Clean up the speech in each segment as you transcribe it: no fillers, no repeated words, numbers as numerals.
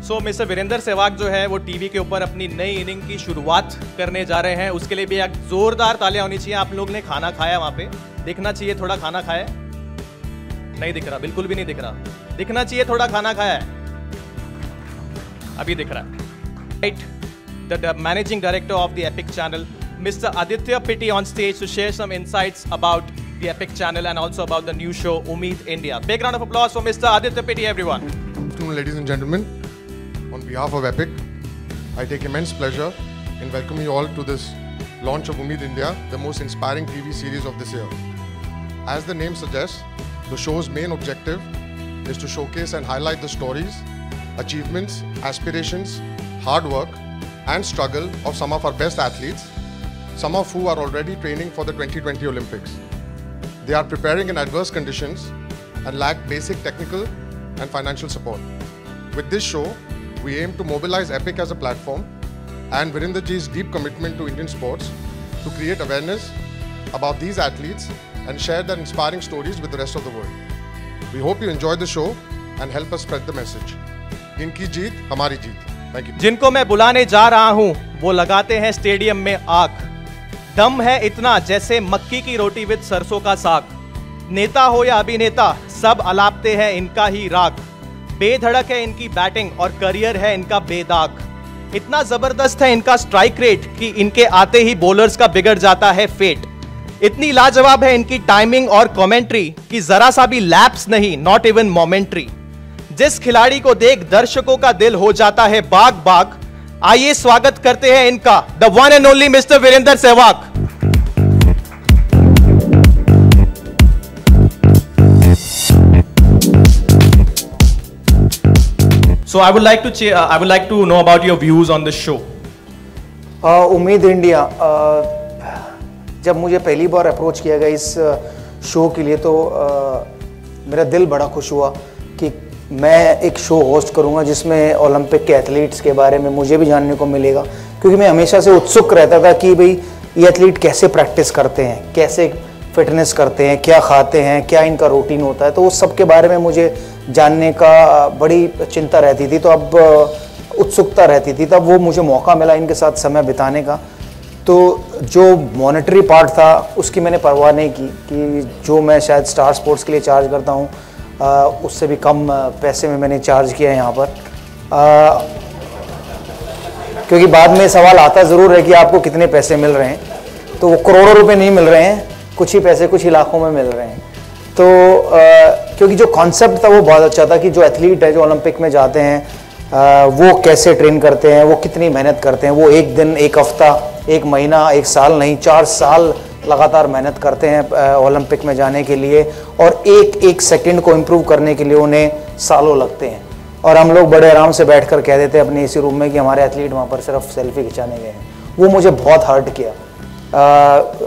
सो mister Virender Sehwag जो है वो टीवी के ऊपर अपनी नई इनिंग की शुरुआत करने जा रहे हैं। उसके लिए भी एक जोरदार तालियां होनी चाहिए। आप लोग ने खाना खाया वहां पे, दिखना चाहिए थोड़ा खाना खाया। नहीं दिख रहा, बिल्कुल भी नहीं दिख रहा। दिखना चाहिए थोड़ा खाना खाया है, अभी दिख रहा है। Right, the managing director of the epic channel, Mr. Aditya Pitti, on stage to share some insights about the Epic channel and also about the new show Ummeed India. Big round of applause for Mr. Aditya Pitti, everyone. Good afternoon, ladies and gentlemen. On behalf of Epic, I take immense pleasure in welcoming you all to this launch of Ummeed India, the most inspiring TV series of this year. As the name suggests, the show's main objective is to showcase and highlight the stories, achievements, aspirations, hard work, and struggle of some of our best athletes, some of who are already training for the 2020 Olympics. They are preparing in adverse conditions and lack basic technical and financial support. With this show, we aim to mobilize Epic as a platform and Virender Ji's deep commitment to Indian sports to create awareness about these athletes and share their inspiring stories with the rest of the world. We hope you enjoy the show and help us spread the message. इनकी जीत हमारी जीत। Thank you. जिनको मैं बुलाने जा रहा हूं वो लगाते हैं स्टेडियम में आग। दम है इतना जैसे मक्की की रोटी विद सरसों का साग। नेता हो या अभिनेता सब अलापते हैं इनका ही राग। बेधड़क है इनकी बैटिंग और करियर है इनका बेदाग। इतना जबरदस्त है इनका स्ट्राइक रेट कि इनके आते ही बॉलर्स का बिगड़ जाता है फेट। इतनी लाजवाब है इनकी टाइमिंग और कमेंट्री कि जरा सा भी लैप्स नहीं, नॉट इवन मोमेंट्री। जिस खिलाड़ी को देख दर्शकों का दिल हो जाता है बाग बाग। आइए स्वागत करते हैं इनका, the one and only mister Virender Sehwag. So I would like to know about your views on this show. उम्मीद इंडिया, जब मुझे पहली बार अप्रोच किया गया इस शो के लिए तो मेरा दिल बड़ा खुश हुआ कि मैं एक शो होस्ट करूंगा जिसमें ओलंपिक के एथलीट्स के बारे में मुझे भी जानने को मिलेगा, क्योंकि मैं हमेशा से उत्सुक रहता था कि भाई ये एथलीट कैसे प्रैक्टिस करते हैं, कैसे फिटनेस करते हैं, क्या खाते हैं, क्या इनका रूटीन होता है। तो उस सब के बारे में मुझे जानने का बड़ी चिंता रहती थी, तो अब उत्सुकता रहती थी। तब वो मुझे मौका मिला इनके साथ समय बिताने का, तो जो मॉनेटरी पार्ट था उसकी मैंने परवाह नहीं की कि जो मैं शायद स्टार स्पोर्ट्स के लिए चार्ज करता हूँ उससे भी कम पैसे में मैंने चार्ज किया यहाँ पर। क्योंकि बाद में सवाल आता ज़रूर है कि आपको कितने पैसे मिल रहे हैं, तो वो करोड़ों रुपए नहीं मिल रहे हैं, कुछ ही पैसे कुछ ही लाखों में मिल रहे हैं। तो क्योंकि जो कॉन्सेप्ट था वो बहुत अच्छा था कि जो एथलीट है जो ओलंपिक में जाते हैं वो कैसे ट्रेन करते हैं, वो कितनी मेहनत करते हैं। वो एक दिन, एक हफ्ता, एक महीना, एक साल नहीं, 4 साल लगातार मेहनत करते हैं ओलंपिक में जाने के लिए, और एक सेकंड को इम्प्रूव करने के लिए उन्हें सालों लगते हैं। और हम लोग बड़े आराम से बैठकर कह देते हैं अपने इसी रूम में कि हमारे एथलीट वहाँ पर सिर्फ सेल्फी खिंचाने गए हैं। वो मुझे बहुत हर्ट किया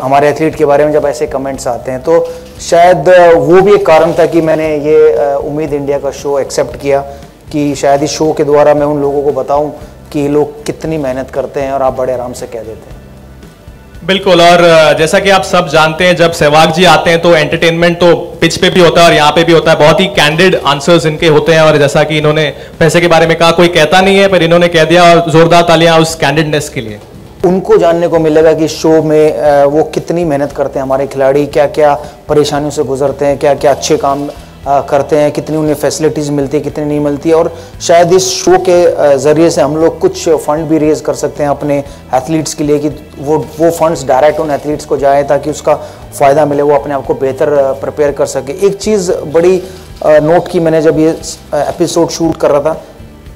हमारे एथलीट के बारे में जब ऐसे कमेंट्स आते हैं। तो शायद वो भी एक कारण था कि मैंने ये उम्मीद इंडिया का शो एक्सेप्ट किया कि शायद इस शो के द्वारा मैं उन लोगों को बताऊं कि लोग कितनी मेहनत करते हैं और आप बड़े आराम से कह देते हैं। बिल्कुल, और जैसा कि आप सब जानते हैं जब सहवाग जी आते हैं तो एंटरटेनमेंट तो पिच पे भी होता है और यहाँ पे भी होता है। बहुत ही कैंडिड आंसर्स इनके होते हैं, और जैसा कि इन्होंने पैसे के बारे में कहा, कोई कहता नहीं है पर इन्होंने कह दिया, और जोरदार तालियां उस कैंडिडनेस के लिए। उनको जानने को मिलेगा कि शो में वो कितनी मेहनत करते हैं हमारे खिलाड़ी, क्या क्या परेशानियों से गुजरते हैं, क्या क्या अच्छे काम करते हैं, कितनी उन्हें फैसिलिटीज़ मिलती है, कितनी नहीं मिलती है। और शायद इस शो के ज़रिए से हम लोग कुछ फंड भी रेज़ कर सकते हैं अपने एथलीट्स के लिए कि वो फंड्स डायरेक्ट उन एथलीट्स को जाए ताकि उसका फ़ायदा मिले, वो अपने आप को बेहतर प्रिपेयर कर सके। एक चीज़ बड़ी नोट की मैंने जब ये एपिसोड शूट कर रहा था,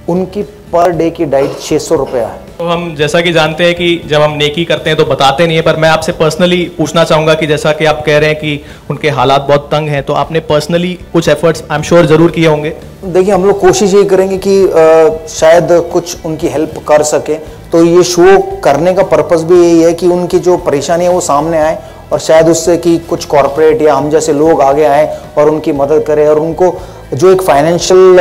उनकी पर डे की डाइट 600 रुपये है। तो हम जैसा कि जानते हैं कि जब हम नेकी करते हैं तो बताते नहीं है, पर मैं आपसे पर्सनली पूछना चाहूँगा कि जैसा कि आप कह रहे हैं कि उनके हालात बहुत तंग हैं, तो आपने पर्सनली कुछ एफर्ट्स आई एम श्योर ज़रूर किए होंगे। देखिए, हम लोग कोशिश यही करेंगे कि शायद कुछ उनकी हेल्प कर सके। तो ये शो करने का पर्पस भी यही है कि उनकी जो परेशानी है वो सामने आए, और शायद उससे कि कुछ कॉरपोरेट या हम जैसे लोग आगे आए और उनकी मदद करें, और उनको जो एक फाइनेंशियल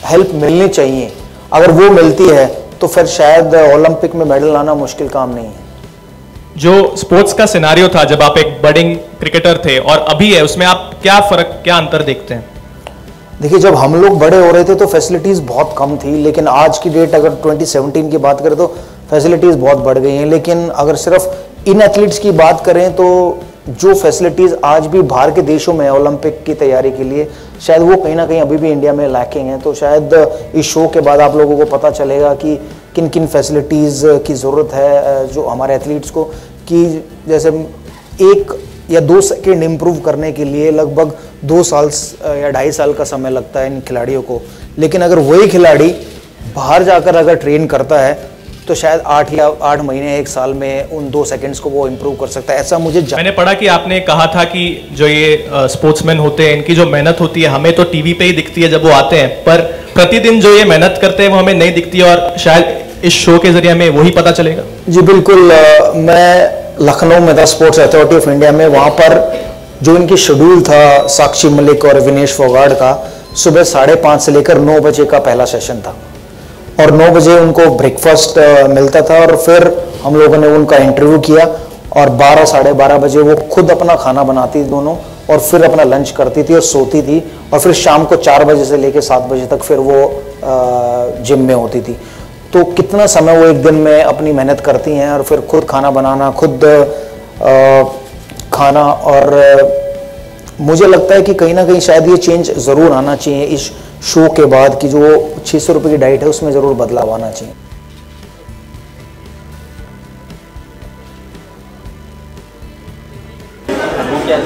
हेल्प मिलनी चाहिए, अगर वो मिलती है तो फिर शायद ओलंपिक में मेडल लाना मुश्किल काम नहीं है। जो स्पोर्ट्स का सिनारियो था जब आप एक बडिंग क्रिकेटर थे और अभी है, उसमें आप क्या अंतर देखते हैं? देखिए, जब हम लोग बड़े हो रहे थे तो फैसिलिटीज़ बहुत कम थी, लेकिन आज की डेट अगर 2017 की बात करें तो फैसिलिटीज़ बहुत बढ़ गई हैं। लेकिन अगर सिर्फ इन एथलीट्स की बात करें तो जो फैसिलिटीज़ आज भी बाहर के देशों में है ओलंपिक की तैयारी के लिए, शायद वो कहीं ना कहीं अभी भी इंडिया में लैकिंग है। तो शायद इस शो के बाद आप लोगों को पता चलेगा कि किन किन फैसिलिटीज़ की ज़रूरत है जो हमारे एथलीट्स को, कि जैसे 1 या 2 सेकेंड इम्प्रूव करने के लिए लगभग 2 साल या 2.5 साल का समय लगता है इन खिलाड़ियों को। लेकिन अगर वही खिलाड़ी बाहर जाकर अगर ट्रेन करता है तो शायद 8 महीने 1 साल में उन 2 सेकंड्स को वो इम्प्रूव कर सकता है। ऐसा मुझे मैंने पढ़ा कि आपने कहा था कि जो ये स्पोर्ट्समैन होते हैं, इनकी जो मेहनत होती है हमें तो टीवी पे ही दिखती है जब वो आते हैं, पर प्रतिदिन जो ये मेहनत करते हैं वो हमें नहीं दिखती है, और शायद इस शो के जरिए हमें वही पता चलेगा। जी बिल्कुल। मैं लखनऊ में था स्पोर्ट्स अथॉरिटी ऑफ इंडिया में, वहाँ पर जो इनकी शेड्यूल था साक्षी मलिक और विनेश फोगाट का, सुबह 5:30 से लेकर 9 बजे का पहला सेशन था, और 9 बजे उनको ब्रेकफास्ट मिलता था, और फिर हम लोगों ने उनका इंटरव्यू किया, और 12 साढ़े 12 बजे वो खुद अपना खाना बनाती थी दोनों, और फिर अपना लंच करती थी और सोती थी, और फिर शाम को 4 बजे से लेकर 7 बजे तक फिर वो जिम में होती थी। तो कितना समय वो एक दिन में अपनी मेहनत करती हैं, और फिर खुद खाना बनाना, खुद खाना, और मुझे लगता है कि कहीं ना कहीं शायद ये चेंज ज़रूर आना चाहिए इस शो के बाद, कि जो 600 रुपये की डाइट है उसमें ज़रूर बदलाव आना चाहिए। वो क्या